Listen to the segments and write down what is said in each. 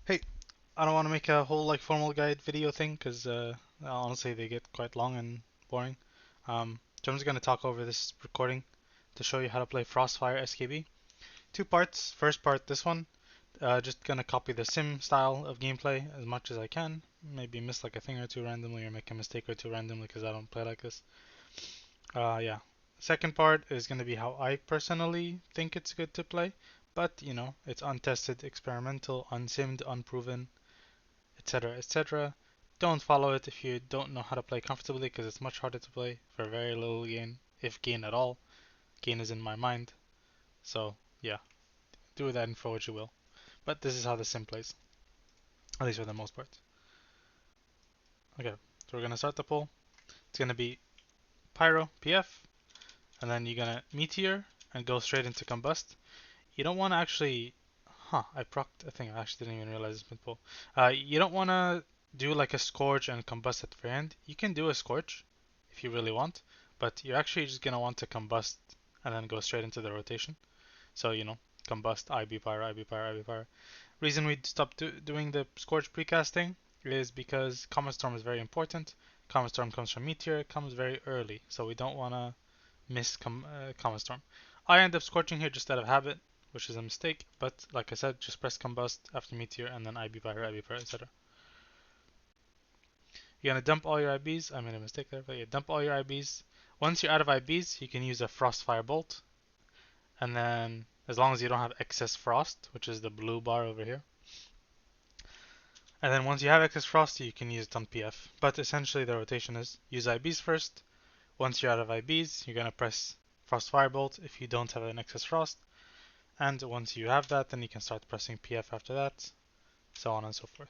Hey, I don't want to make a whole like formal guide video thing because honestly they get quite long and boring. So I'm just gonna talk over this recording to show you how to play Frostfire SKB. Two parts. First part, this one, just gonna copy the sim style of gameplay as much as I can. Maybe miss like a thing or two randomly or make a mistake or two randomly because I don't play like this. Yeah. Second part is gonna be how I personally think it's good to play, but you know, it's untested, experimental, unsimmed, unproven, etc., etc. Don't follow it if you don't know how to play comfortably because it's much harder to play for very little gain, if gain at all. Gain is in my mind. So, yeah, do that info what you will. But this is how the sim plays, at least for the most part. Okay, so we're gonna start the poll. It's gonna be Pyro, PF, and then you're gonna Meteor and go straight into Combust. You don't want to actually. I procced a thing. I actually didn't even realize it's been pulled. You don't want to do like a Scorch and Combust at the very end. You can do a Scorch if you really want, but you're actually just going to want to Combust and then go straight into the rotation. So, you know, Combust, IB Pyro, IB Pyro, IB Pyro. Reason we stopped doing the Scorch precasting is because Comet Storm is very important. Comet Storm comes from Meteor, it comes very early, so we don't want to miss Comet Storm. I end up scorching here just out of habit, which is a mistake, but like I said, just press Combust after Meteor and then IB Pyro, etc. You're gonna dump all your IBs. I made a mistake there, but yeah, dump all your IBs. Once you're out of IBs, you can use a Frostfire Bolt, and then as long as you don't have excess frost, which is the blue bar over here, and then once you have excess frost, you can use dump PF. But essentially, the rotation is use IBs first. Once you're out of IBs, you're gonna press Frost Firebolt if you don't have an excess frost. And once you have that, then you can start pressing PF after that, so on and so forth.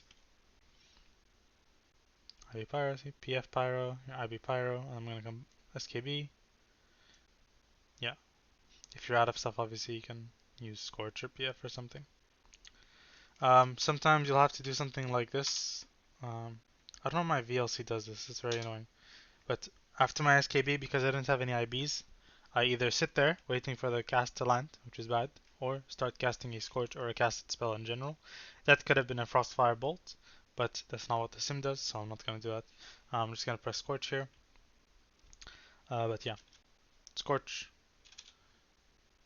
IB Pyro, PF Pyro, IB Pyro, and I'm going to come SKB. Yeah, if you're out of stuff, obviously you can use Scorch or PF or something. Sometimes you'll have to do something like this. I don't know if my VLC does this, it's very annoying. But after my SKB, because I didn't have any IBs, I either sit there waiting for the cast to land, which is bad, or start casting a Scorch or a casted spell in general. That could have been a Frostfire Bolt, but that's not what the sim does, so I'm not going to do that. I'm just going to press Scorch here. But yeah, Scorch,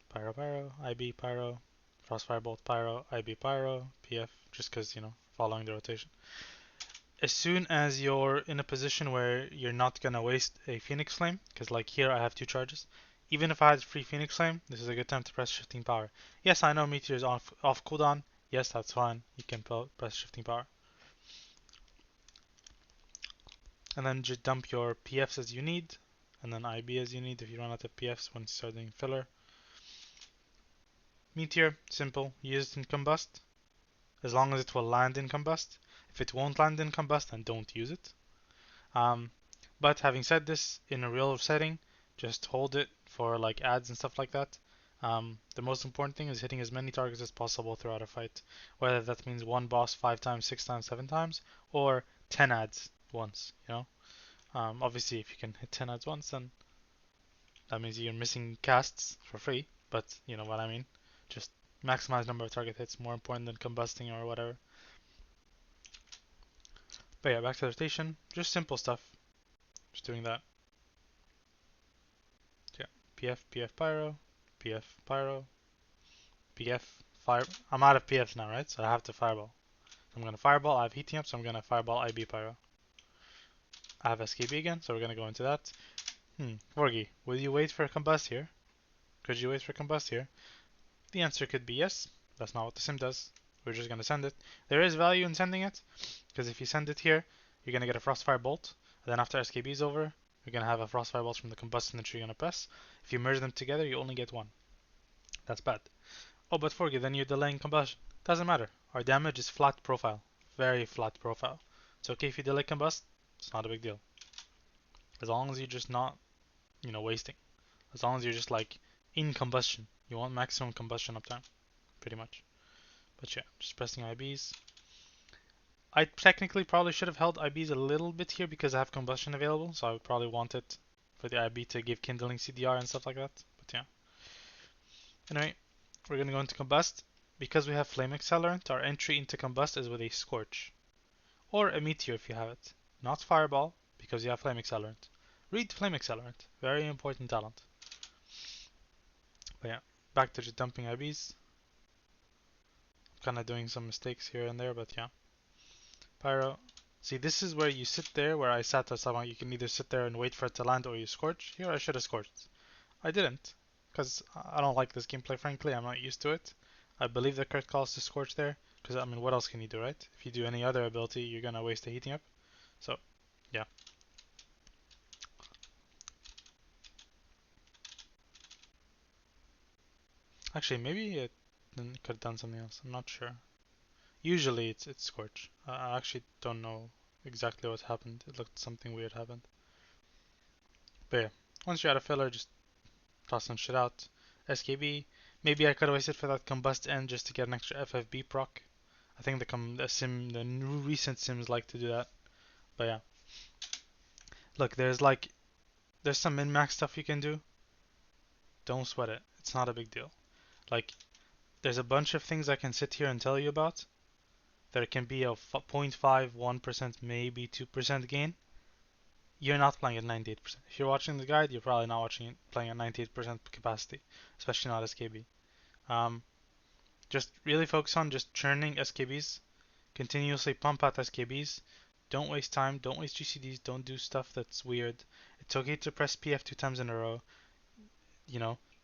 Pyro Pyro, IB Pyro, Frostfire Bolt Pyro, IB Pyro, PF, just because, you know, following the rotation. As soon as you're in a position where you're not gonna waste a Phoenix Flame, because like here I have 2 charges, even if I had free Phoenix Flame, this is a good time to press Shifting Power. Yes, I know Meteor is off cooldown. Yes, that's fine. You can press Shifting Power. And then just dump your PFs as you need, and then IB as you need if you run out of PFs when you start doing filler. Meteor, simple. Use it in Combust, as long as it will land in Combust. If it won't land in Combust, then don't use it. But having said this, in a real setting, just hold it for like ads and stuff like that. The most important thing is hitting as many targets as possible throughout a fight, whether that means one boss 5 times, 6 times, 7 times, or 10 ads once. You know, obviously if you can hit 10 ads once, then that means you're missing casts for free. But you know what I mean. Just maximize number of target hits more important than combusting or whatever. But yeah, back to the rotation. Just simple stuff. Just doing that. Yeah, PF, PF Pyro, PF Pyro, PF Fire. I'm out of PFs now, right? So I have to Fireball. I'm gonna Fireball. I have Heating Up, so I'm gonna Fireball IB Pyro. I have SKB again, so we're gonna go into that. Vorgi, will you wait for Combust here? Could you wait for Combust here? The answer could be yes. That's not what the sim does. We're just gonna send it. There is value in sending it, because if you send it here, you're gonna get a Frostfire Bolt. And then after SKB is over, you're gonna have a Frostfire Bolt from the Combust that you're gonna press. If you merge them together, you only get one. That's bad. Oh, but forget, then you're delaying combustion. Doesn't matter. Our damage is flat profile. Very flat profile. It's okay if you delay combust. It's not a big deal. As long as you're just not, you know, wasting. As long as you're just like in combustion. You want maximum combustion uptime. Pretty much. But yeah, just pressing IBs. I technically probably should have held IBs a little bit here because I have combustion available. So I would probably want it for the IB to give kindling CDR and stuff like that. But yeah. Anyway, we're gonna go into combust. because we have flame accelerant, our entry into combust is with a scorch. Or a meteor if you have it. Not fireball, because you have flame accelerant. Read flame accelerant. Very important talent. But yeah, back to just dumping IBs. Kinda doing some mistakes here and there, but yeah. Pyro. See, this is where you sit there, where I sat at someone. You can either sit there and wait for it to land or you scorch. Here I should have scorched. I didn't, because I don't like this gameplay, frankly. I'm not used to it. I believe the correct call is to scorch there, because I mean, what else can you do, right? If you do any other ability, you're gonna waste a heating up. So, yeah. Actually, maybe it could have done something else. I'm not sure. Usually it's scorch. I actually don't know exactly what happened. It looked something weird happened. But yeah, once you're out of filler, just toss some shit out. SKB. Maybe I could have waited for that combust end just to get an extra FFB proc. I think the new recent sims like to do that. But yeah, look, there's some min max stuff you can do. Don't sweat it. It's not a big deal. Like there's a bunch of things I can sit here and tell you about. There can be a 0.5, 1%, maybe 2% gain. You're not playing at 98%. If you're watching the guide, you're probably not playing at 98% capacity, especially not SKB. Just really focus on just churning SKBs, continuously pump out SKBs. Don't waste time, don't waste GCDs, don't do stuff that's weird. It's okay to press PF 2 times in a row.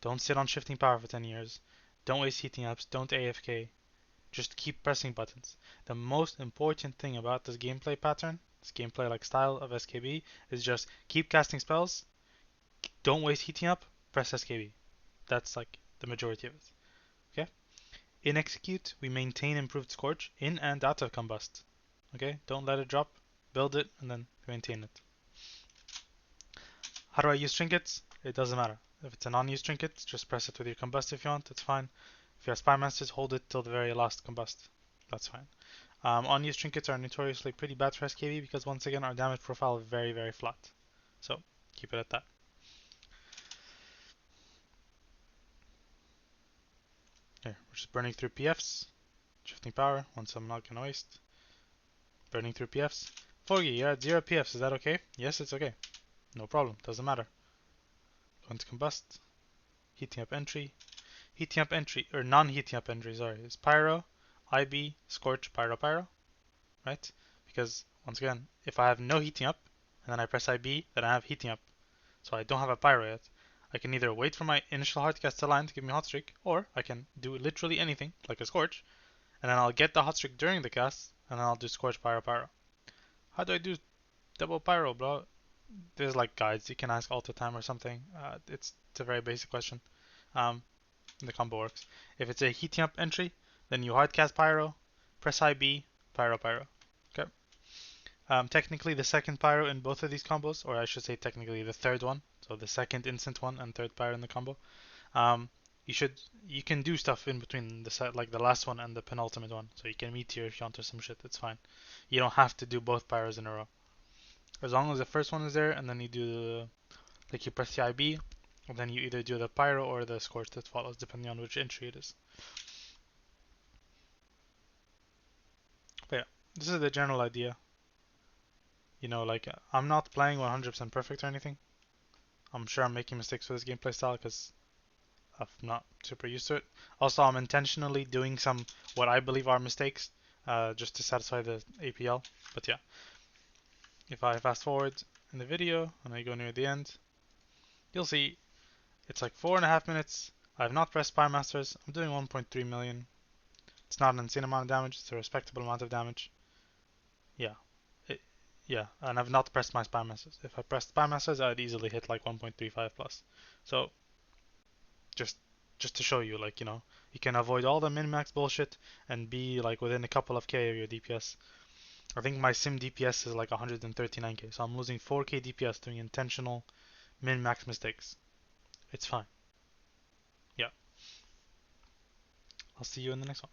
Don't sit on shifting power for 10 years. Don't waste heating ups, don't AFK. Just keep pressing buttons. The most important thing about this gameplay pattern, this gameplay like style of SKB, is just keep casting spells, don't waste heating up, press SKB. That's like the majority of it. Okay? In execute, we maintain improved scorch in and out of combust. Okay? Don't let it drop, build it, and then maintain it. How do I use trinkets? It doesn't matter. If it's a non-use trinket, just press it with your combust if you want, it's fine. If you have Spy Masters, hold it till the very last combust. That's fine. Unused trinkets are notoriously pretty bad for SKB because once again our damage profile is very, very flat. So keep it at that. Here, we're just burning through PFs, shifting power, once I'm not gonna waste. Burning through PFs. Foggy, you're at 0 PFs, is that okay? Yes, it's okay. No problem, doesn't matter. Going to combust. Heating up entry. Heating up entry, or non-heating up entry, sorry, is Pyro, IB, Scorch, Pyro, Pyro, right? Because, once again, if I have no heating up, and then I press IB, then I have heating up. So I don't have a Pyro yet. I can either wait for my initial hardcast to land to give me a hot streak, or I can do literally anything, like a Scorch, and then I'll get the hot streak during the cast, and then I'll do Scorch, Pyro, Pyro. How do I do double Pyro, bro? There's like guides, you can ask all the time or something. It's a very basic question. The combo works. If it's a heating up entry, then you hardcast Pyro, press IB, Pyro, Pyro. Okay. Technically, the second Pyro in both of these combos, or I should say technically the third one, so the second instant one and third Pyro in the combo, um, you can do stuff in between the set, like the last one and the penultimate one. So you can meteor if you want or some shit. It's fine. You don't have to do both Pyros in a row. As long as the first one is there, and then you do like you press the IB, and then you either do the Pyro or the Scorch that follows, depending on which entry it is. But yeah, this is the general idea. Like I'm not playing 100% perfect or anything. I'm sure I'm making mistakes with this gameplay style because I'm not super used to it. Also, I'm intentionally doing some what I believe are mistakes just to satisfy the APL. But yeah, if I fast forward in the video and I go near the end, you'll see it's like 4.5 minutes. I have not pressed Spy Masters. I'm doing 1.3 million. It's not an insane amount of damage. It's a respectable amount of damage. Yeah. It, yeah, and I've not pressed my Spy Masters. If I pressed Spy Masters, I'd easily hit like 1.35 plus. So just just to show you, like, you can avoid all the min-max bullshit and be like within a couple of K of your DPS. I think my sim DPS is like 139K, so I'm losing 4K DPS doing intentional min-max mistakes. It's fine. Yeah. I'll see you in the next one.